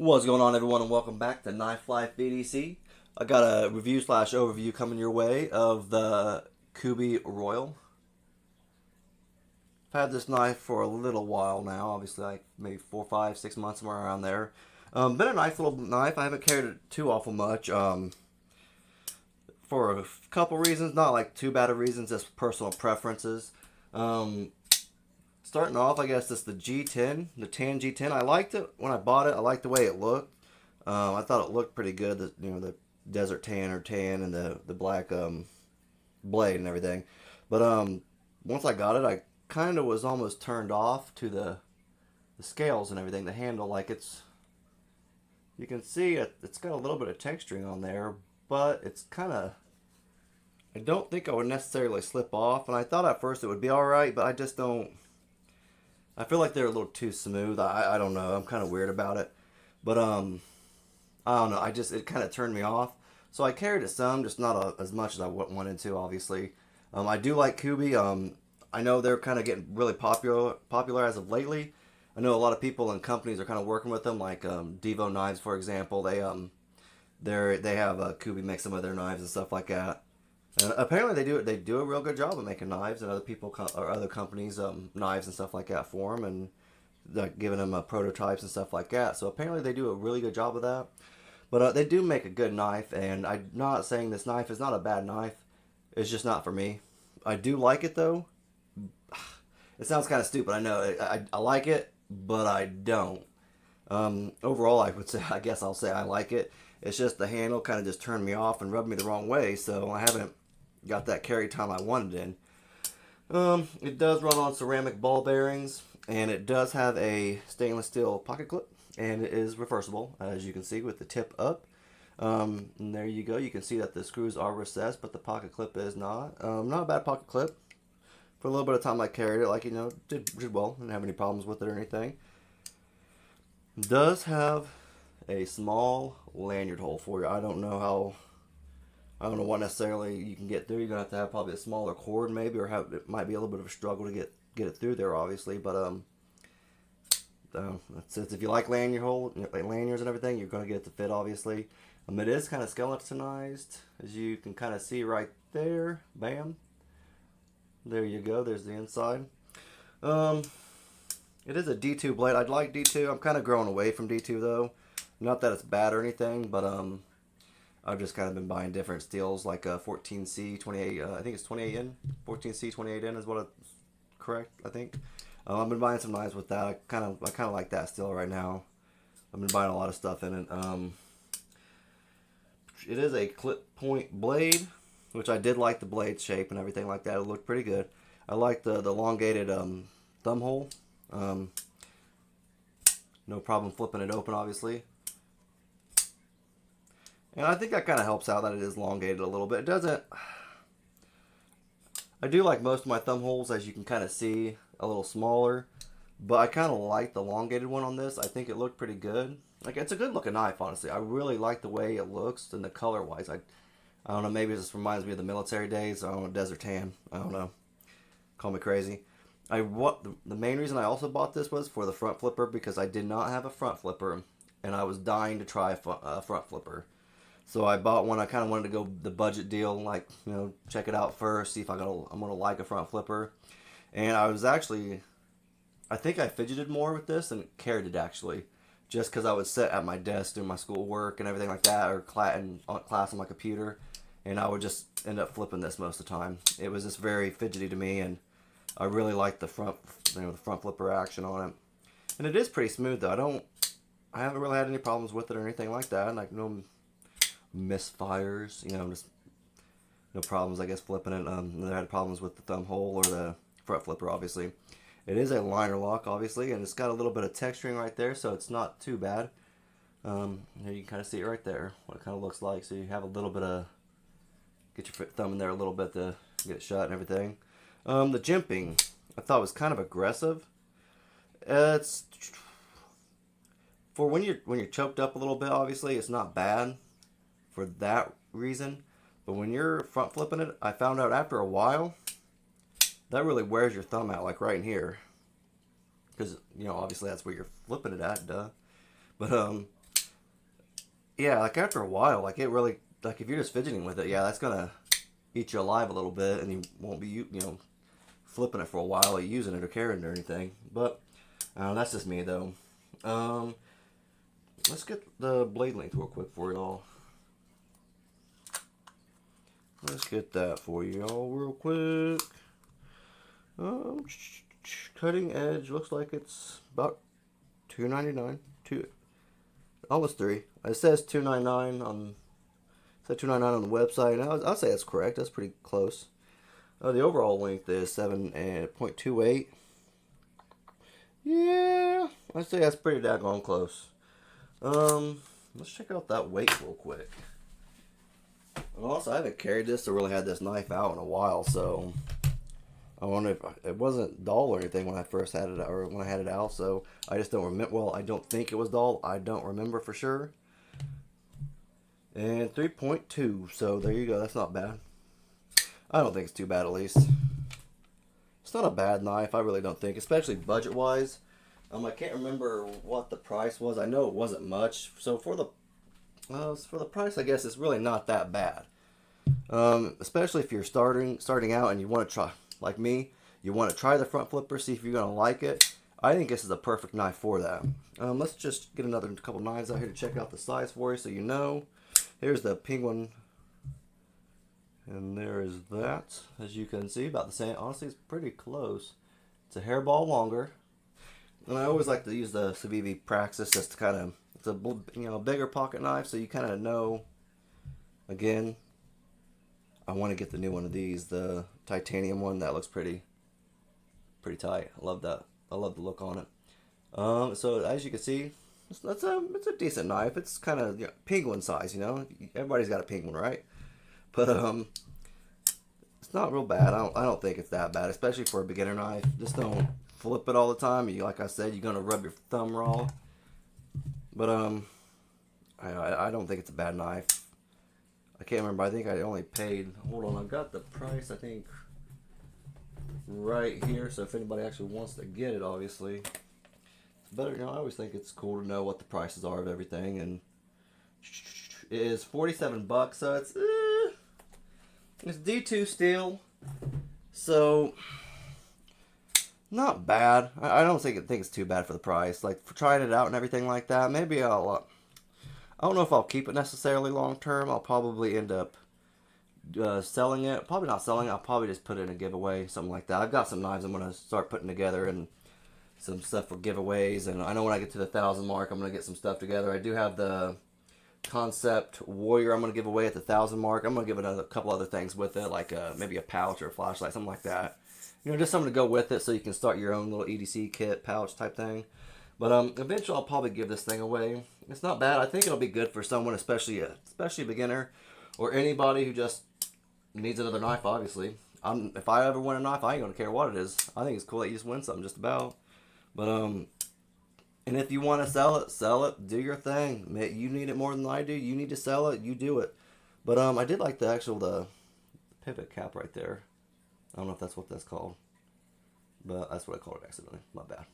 What's going on, everyone, and welcome back to Knife Life EDC. I got a review slash overview coming your way of the Kubey Royal. I've had this knife for a little while now, obviously like maybe 4, 5, 6 months, somewhere around there. Been a nice little knife. I haven't carried it too awful much for a couple reasons, not like too bad of reasons, just personal preferences. Starting off, I guess it's the G10, the tan G10. I liked it when I bought it. I liked the way it looked. I thought it looked pretty good. The desert tan or tan and the black blade and everything. But once I got it, I kind of was almost turned off to the scales and everything. The handle, like you can see it's got a little bit of texturing on there, but it's kind of. I don't think I would necessarily slip off, and I thought at first it would be all right, but I just don't. I feel like they're a little too smooth. I don't know. I'm kind of weird about it. But I don't know. It kind of turned me off. So I carried it some, just not as much as I wanted to, obviously. I do like Kubey. I know they're kind of getting really popular as of lately. I know a lot of people and companies are kind of working with them, like Devo Knives, for example. They have Kubey make some of their knives and stuff like that. And apparently they do a real good job of making knives, and other companies knives and stuff like that for them, and like giving them prototypes and stuff like that. So apparently they do a really good job of that. But they do make a good knife, and I'm not saying this knife is not a bad knife. It's just not for me. I do like it though. It sounds kind of stupid, I know. I like it, but I don't. Overall, I guess I'll say I like it. It's just the handle kind of just turned me off and rubbed me the wrong way, so I haven't got that carry time I wanted in. It does run on ceramic ball bearings, and it does have a stainless steel pocket clip, and it is reversible, as you can see, with the tip up. And there you go. You can see that the screws are recessed, but the pocket clip is not. Not a bad pocket clip. For a little bit of time I carried it, did well. Didn't have any problems with it or anything. It does have a small lanyard hole for you. I don't know what necessarily you can get through. You're gonna have probably a smaller cord maybe, or it might be a little bit of a struggle to get it through there, obviously. But that's it. If you like lanyards and everything, you're gonna get it to fit, obviously. It is kind of skeletonized, as you can kind of see right there. Bam. There you go. There's the inside. It is a D2 blade. I'd like D2. I'm kind of growing away from D2 though. Not that it's bad or anything, but I've just kind of been buying different steels, like 14C 28. I think it's 28N. 14C 28N is what it's correct. I think. I've been buying some knives with that. I kind of like that steel right now. I've been buying a lot of stuff in it. It is a clip point blade, which I did like the blade shape and everything like that. It looked pretty good. I like the elongated thumb hole. No problem flipping it open, obviously. And I think that kind of helps out that it is elongated a little bit. It doesn't. I do like most of my thumb holes, as you can kind of see, a little smaller. But I kind of like the elongated one on this. I think it looked pretty good. Like, it's a good looking knife, honestly. I really like the way it looks and the color wise. I don't know, maybe it just reminds me of the military days. I don't know, desert tan. I don't know. Call me crazy. The main reason I also bought this was for the front flipper, because I did not have a front flipper, and I was dying to try a front flipper. So I bought one. I kind of wanted to go the budget deal, like, check it out first, see if I'm gonna like a front flipper. And I think I fidgeted more with this and carried it, actually, just because I would sit at my desk doing my school work and everything like that, or class on my computer, and I would just end up flipping this most of the time. It was just very fidgety to me, and I really like the front flipper action on it. And it is pretty smooth though. I haven't really had any problems with it or anything like that. Like no misfires, just no problems, I guess, flipping it. Never had problems with the thumb hole or the front flipper, obviously. It is a liner lock, obviously, and it's got a little bit of texturing right there, so it's not too bad. Here you can kind of see it right there, what it kind of looks like. So you have a little bit of, get your thumb in there a little bit to get it shut and everything. The jimping, I thought was kind of aggressive. It's for when you're choked up a little bit, obviously, it's not bad for that reason. But when you're front flipping it, I found out after a while, that really wears your thumb out, like right in here. Because, obviously that's where you're flipping it at, duh. But yeah, like after a while, like it really, like if you're just fidgeting with it, yeah, that's gonna eat you alive a little bit, and you won't be, you know, flipping it for a while or using it or carrying it or anything. But that's just me though. Um, let's get the blade length real quick for y'all. Let's get that for y'all real quick. Um, Cutting edge looks like it's about $2.99, almost $3. It says $2.99 on, it said $2.99 on the website. And I'll say that's correct. That's pretty close. The overall length is 7.28. Yeah, I'd say that's pretty daggone close. Let's check out that weight real quick. And also, I haven't carried this or really had this knife out in a while, so I wonder if it wasn't dull or anything when I first had it, or when I had it out. So I just don't remember. Well, I don't think it was dull. I don't remember for sure. And 3.2. So there you go. That's not bad. I don't think it's too bad, at least. It's not a bad knife. I really don't think, especially budget wise. I can't remember what the price was. I know it wasn't much. So for the price, I guess it's really not that bad. Especially if you're starting out and you want to try, like me, you want to try the front flipper, see if you're gonna like it. I think this is a perfect knife for that. Let's just get another couple knives out here to check out the size for you, so you know. Here's the penguin, and there is that. As you can see, about the same. Honestly, it's pretty close. It's a hairball longer. And I always like to use the Civivi Praxis just to kind of, it's a bigger pocket knife, so you kind of know. Again, I want to get the new one of these, the titanium one. That looks pretty tight. I love that. I love the look on it. So as you can see, it's a decent knife. It's kind of penguin size, you know. Everybody's got a penguin, right? But it's not real bad. I don't think it's that bad, especially for a beginner knife. Just don't flip it all the time. Like I said, you're gonna rub your thumb raw. But I don't think it's a bad knife. I can't remember. I think I only paid. Hold on, I've got the price. I think right here. So if anybody actually wants to get it, obviously, it's better. I always think it's cool to know what the prices are of everything, and it is $47. So it's D2 steel. So not bad. I don't think it's too bad for the price. Like for trying it out and everything like that. Maybe I don't know if I'll keep it necessarily long term. I'll probably end up selling it. Probably not selling it. I'll probably just put it in a giveaway, something like that. I've got some knives I'm going to start putting together and some stuff for giveaways. And I know when I get to the 1,000 mark, I'm going to get some stuff together. I do have the Concept Warrior I'm going to give away at the 1,000 mark. I'm going to give it a couple other things with it, like maybe a pouch or a flashlight, something like that. Just something to go with it so you can start your own little EDC kit pouch type thing. But eventually I'll probably give this thing away. It's not bad. I think it'll be good for someone, especially a beginner or anybody who just needs another knife, obviously. If I ever win a knife, I ain't going to care what it is. I think it's cool that you just win something just about. But and if you want to sell it, do your thing. You need it more than I do. You need to sell it, you do it. But I did like the pivot cap right there. I don't know if that's what that's called, but that's what I called it accidentally. My bad.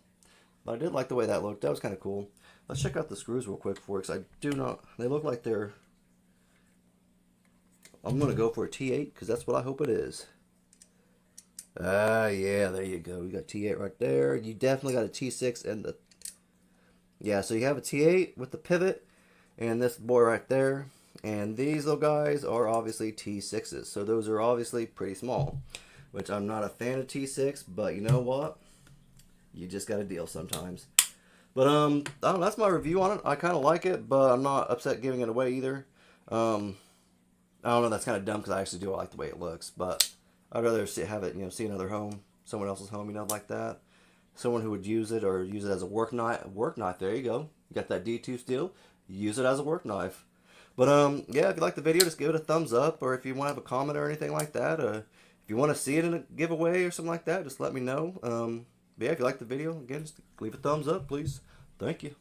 But I did like the way that looked. That was kind of cool. Let's check out the screws real quick for it, because I do not. They look like they're. I'm gonna go for a T8 because that's what I hope it is. Yeah, there you go. You got T8 right there. You definitely got a T6 and the. Yeah, so you have a T8 with the pivot, and this boy right there, and these little guys are obviously T6s. So those are obviously pretty small. Which I'm not a fan of T6, but you know what? You just got to deal sometimes. But I don't know, that's my review on it. I kind of like it, but I'm not upset giving it away either. I don't know, that's kind of dumb because I actually do like the way it looks, but I'd rather have it, see another home, someone else's home, like that. Someone who would use it or use it as a work knife. There you go. You got that D2 steel. Use it as a work knife. But yeah, if you like the video, just give it a thumbs up, or if you want to have a comment or anything like that, if you want to see it in a giveaway or something like that, just let me know. But yeah, if you like the video, again, just leave a thumbs up, please. Thank you.